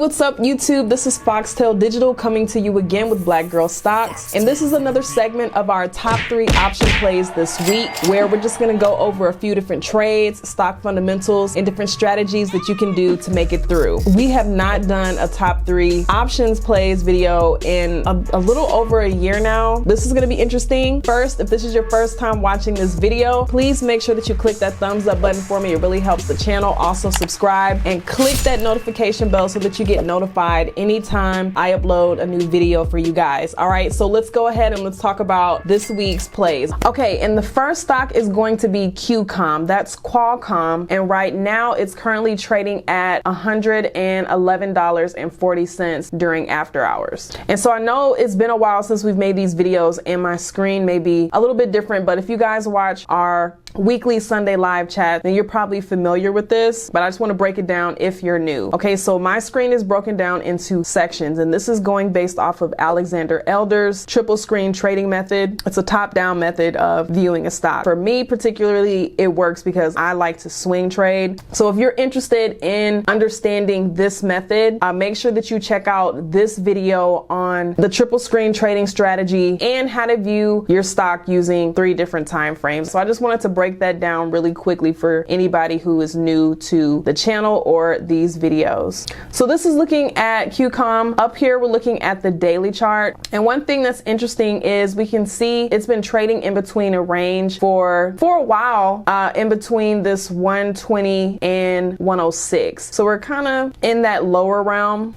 what's up YouTube? This is Foxtail Digital coming to you again with Black Girl Stocks, and this is another segment of our top 3 option plays this week, where we're just going to go over a few different trades, stock fundamentals, and different strategies that you can do to make it through. We have not done a top 3 options plays video in a little over a year now. This is going to be interesting. First, if this is your first time watching this video, please make sure that you click that thumbs up button for me. It really helps the channel. Also subscribe and click that notification bell so that you get notified anytime I upload a new video for you guys. All right, so let's go ahead and let's talk about this week's plays. Okay, and the first stock is going to be Qcom. That's Qualcomm, and right now it's currently trading at $111.40 during after hours. And so I know it's been a while since we've made these videos, and my screen may be a little bit different, but if you guys watch our weekly Sunday live chat, then you're probably familiar with this, but I just want to break it down if you're new. Okay, so my screen is broken down into sections, and this is going based off of Alexander Elder's triple screen trading method. It's a top-down method of viewing a stock. For me particularly, it works because I like to swing trade. So if you're interested in understanding this method, make sure that you check out this video on the triple screen trading strategy and how to view your stock using 3 different time frames. So I just wanted to break that down really quickly for anybody who is new to the channel or these videos. So this is looking at Qcom. Up here we're looking at the daily chart, and one thing that's interesting is we can see it's been trading in between a range for a while, in between this 120 and 106. So we're kind of in that lower realm.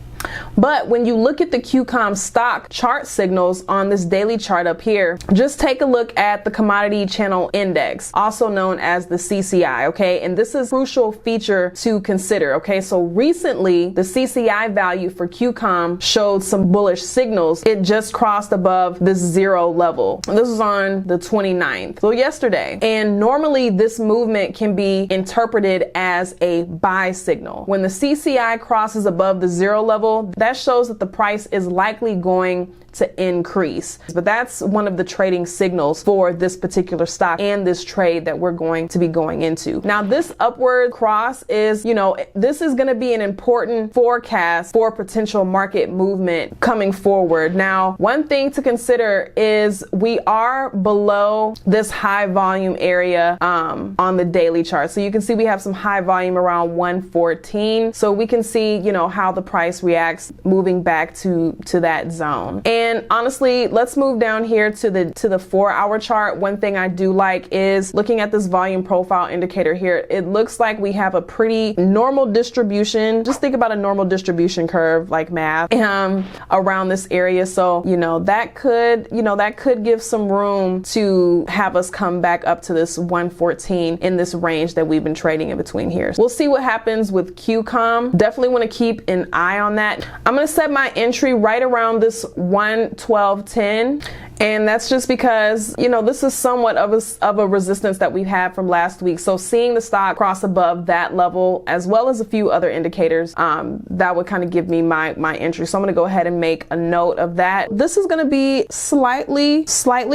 But when you look at the Qcom stock chart signals on this daily chart up here, just take a look at the commodity channel index, also known as the CCI, okay? And this is a crucial feature to consider, okay? So recently, the CCI value for Qcom showed some bullish signals. It just crossed above this 0 level. This was on the 29th, so yesterday. And normally this movement can be interpreted as a buy signal. When the CCI crosses above the 0 level, that shows that the price is likely going to increase. But that's one of the trading signals for this particular stock and this trade that we're going to be going into. Now, this upward cross is, this is going to be an important forecast for potential market movement coming forward. Now, one thing to consider is we are below this high volume area on the daily chart. So you can see we have some high volume around 114. So we can see, how the price reacts moving back to that zone. And honestly, let's move down here to the 4-hour chart. One thing I do like is looking at this volume profile indicator here. It looks like we have a pretty normal distribution. Just think about a normal distribution curve, like math, around this area. So, that could give some room to have us come back up to this 114 in this range that we've been trading in between here. We'll see what happens with Qcom. Definitely want to keep an eye on that. I'm going to set my entry right around this 112.10. And that's just because, this is somewhat of a resistance that we've had from last week. So seeing the stock cross above that level, as well as a few other indicators, that would kind of give me my entry. So I'm going to go ahead and make a note of that. This is going to be slightly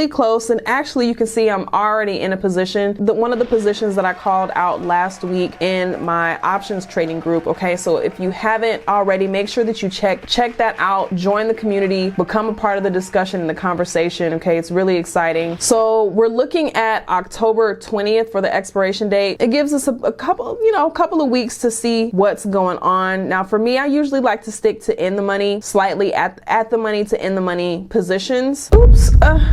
close. And actually, you can see I'm already in a position, one of the positions that I called out last week in my options trading group. Okay, so if you haven't already, make sure that you check that out, join the community, become a part of the discussion and the conversation. Okay, it's really exciting. So we're looking at October 20th for the expiration date. It gives us a couple of weeks to see what's going on. Now, for me, I usually like to stick to in the money, slightly at the money to in the money positions.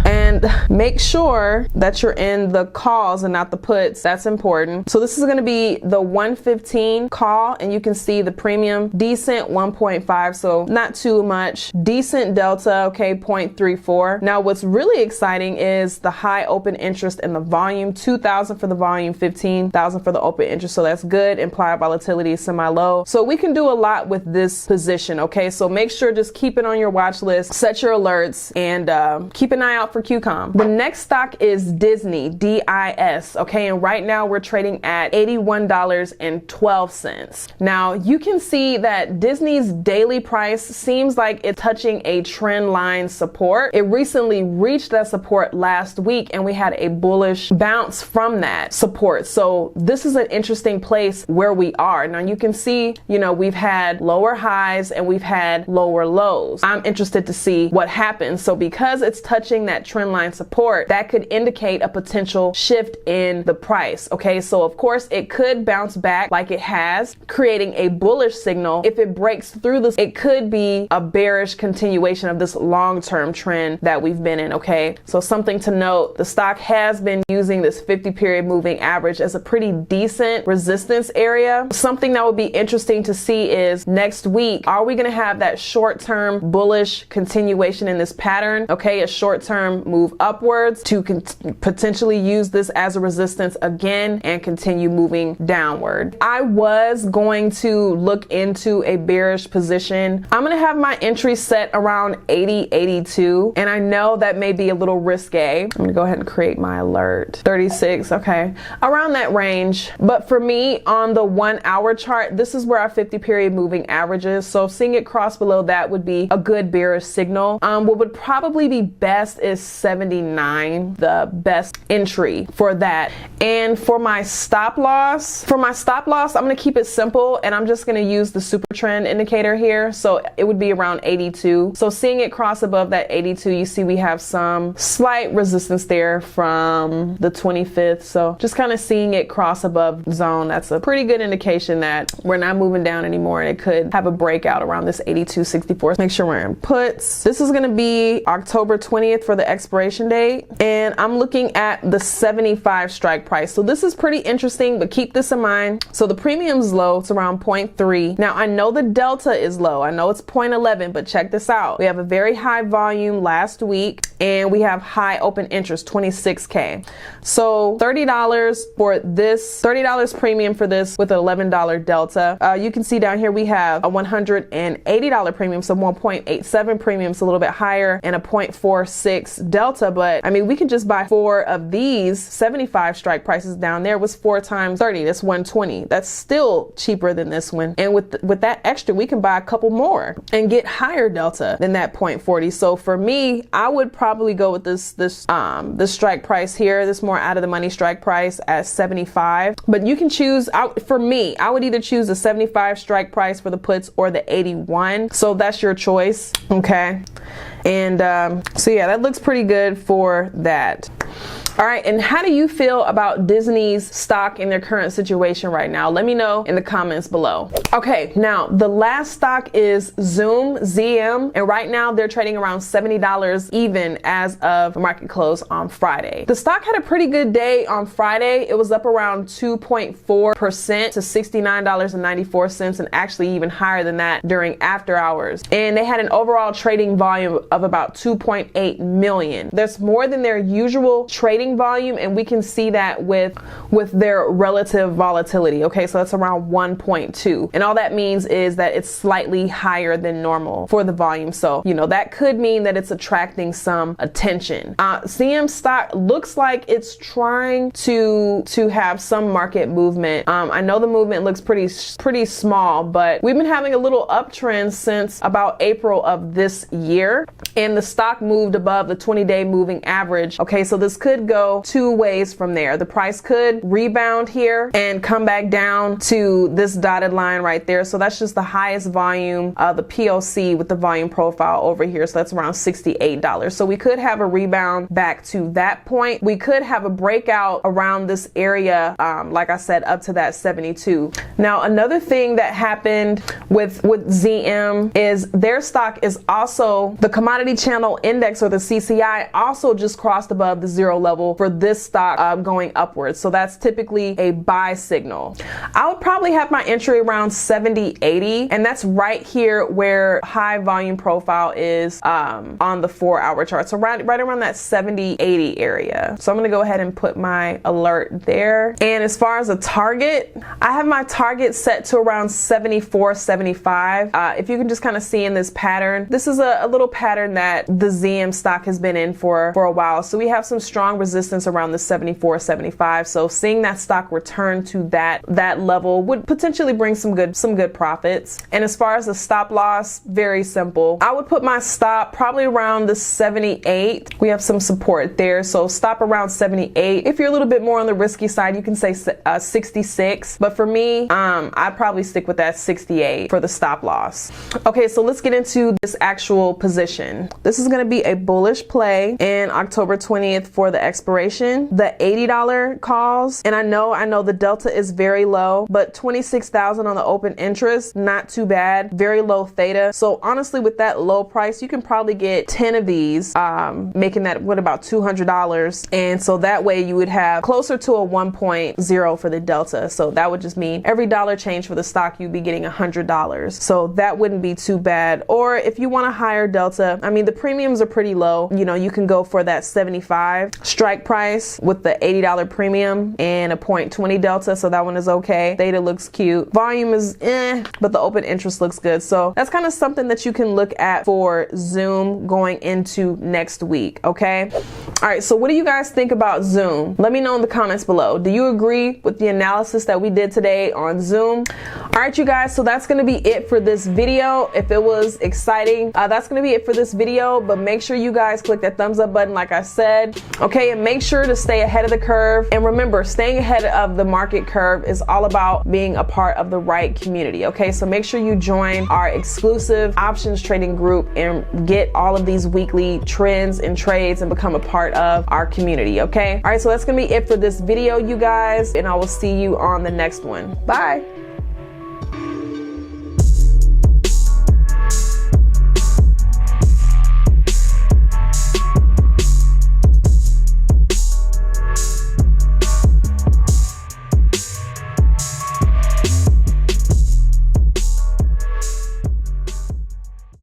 And make sure that you're in the calls and not the puts. That's important. So this is going to be the 115 call, and you can see the premium decent 1.5, so not too much. Decent delta, okay, 0.34. Now, what's really exciting is the high open interest and the volume, 2,000 for the volume, 15,000 for the open interest. So that's good. Implied volatility is semi-low. So we can do a lot with this position. Okay, so make sure just keep it on your watch list, set your alerts, and keep an eye out for Qcom. The next stock is Disney, DIS. Okay, and right now we're trading at $81.12. Now you can see that Disney's daily price seems like it's touching a trend line support. It recently actually reached that support last week, and we had a bullish bounce from that support. So this is an interesting place where we are. Now you can see, you know, we've had lower highs and we've had lower lows. I'm interested to see what happens. So because it's touching that trend line support, that could indicate a potential shift in the price. Okay, so of course it could bounce back like it has, creating a bullish signal. If it breaks through this, it could be a bearish continuation of this long-term trend that we've been in. Okay, so something to note, the stock has been using this 50-period moving average as a pretty decent resistance area. Something that would be interesting to see is next week, are we going to have that short-term bullish continuation in this pattern? Okay, a short-term move upwards to potentially use this as a resistance again and continue moving downward. I was going to look into a bearish position. I'm going to have my entry set around 80, 82, and I know that may be a little risque. I'm going to go ahead and create my alert. 36, okay, around that range. But for me, on the 1 hour chart, this is where our 50-period moving average is. So seeing it cross below that would be a good bearish signal. What would probably be best is 79, the best entry for that. And for my stop loss, I'm going to keep it simple, and I'm just going to use the super trend indicator here. So it would be around 82. So seeing it cross above that 82, you see we have some slight resistance there from the 25th. So just kind of seeing it cross above zone, that's a pretty good indication that we're not moving down anymore, and it could have a breakout around this 82.64. Make sure we're in puts. This is going to be October 20th for the expiration date, and I'm looking at the 75 strike price. So this is pretty interesting, but keep this in mind. So the premium's low, it's around 0.3. Now I know the delta is low, I know it's 0.11, but check this out. We have a very high volume last week, and we have high open interest, 26K. So $30 for this, $30 premium for this with an $11 delta. You can see down here we have a $180 premium, so 1.87 premium, so a little bit higher, and a 0.46 delta. But I mean, we could just buy 4 of these 75 strike prices down there. Was 4 times 30, that's 120. That's still cheaper than this one. And with that extra, we can buy a couple more and get higher delta than that 0.40. So for me, I would probably go with this strike price here, this more out of the money strike price at 75. But you can choose, for me, I would either choose the 75 strike price for the puts or the 81. So that's your choice. Okay. And so yeah, that looks pretty good for that. All right, and how do you feel about Disney's stock in their current situation right now? Let me know in the comments below. Okay, now the last stock is Zoom, ZM, and right now they're trading around $70 even as of market close on Friday. The stock had a pretty good day on Friday. It was up around 2.4% to $69.94, and actually even higher than that during after hours. And they had an overall trading volume of about 2.8 million. That's more than their usual trading volume, and we can see that with their relative volatility. Okay, so that's around 1.2, and all that means is that it's slightly higher than normal for the volume. So you know, that could mean that it's attracting some attention. CM stock looks like it's trying to have some market movement. I know the movement looks pretty small, but we've been having a little uptrend since about April of this year, and the stock moved above the 20-day moving average. Okay, so this could go 2 ways from there. The price could rebound here and come back down to this dotted line right there. So that's just the highest volume, the POC with the volume profile over here. So that's around $68. So we could have a rebound back to that point. We could have a breakout around this area, like I said, up to that 72. Now, another thing that happened with ZM is their stock is also, the commodity channel index, or the CCI, also just crossed above the 0 level for this stock going upwards. So that's typically a buy signal. I would probably have my entry around 70, 80, and that's right here where high volume profile is on the 4-hour chart. So right around that 70, 80 area. So I'm going to go ahead and put my alert there. And as far as a target, I have my target set to around 74, 75. If you can just kind of see in this pattern, this is a little pattern that the ZM stock has been in for a while. So we have some strong resistance resistance around the 74, 75. So seeing that stock return to that level would potentially bring some good profits. And as far as the stop loss, very simple. I would put my stop probably around the 78. We have some support there, so stop around 78. If you're a little bit more on the risky side, you can say 66. But for me, I'd probably stick with that 68 for the stop loss. Okay, so let's get into this actual position. This is going to be a bullish play in October 20th for the expiration. The $80 calls, and I know the delta is very low, but 26,000 on the open interest, not too bad. Very low theta. So honestly, with that low price, you can probably get 10 of these, making that what about $200. And so that way you would have closer to a 1.0 for the delta. So that would just mean every dollar change for the stock, you'd be getting $100. So that wouldn't be too bad. Or if you want a higher delta, I mean, the premiums are pretty low. You know, you can go for that 75 strike price with the $80 premium and a 0.20 delta. So that one is okay. Theta looks cute. Volume is but the open interest looks good. So that's kind of something that you can look at for Zoom going into next week. Okay. All right. So what do you guys think about Zoom? Let me know in the comments below. Do you agree with the analysis that we did today on Zoom? All right, you guys. So that's going to be it for this video. If it was exciting, that's going to be it for this video, but make sure you guys click that thumbs up button like I said. Okay. And make sure to stay ahead of the curve. And remember, staying ahead of the market curve is all about being a part of the right community. Okay. So make sure you join our exclusive options trading group and get all of these weekly trends and trades and become a part of our community. Okay. All right. So that's going to be it for this video, you guys, and I will see you on the next one. Bye.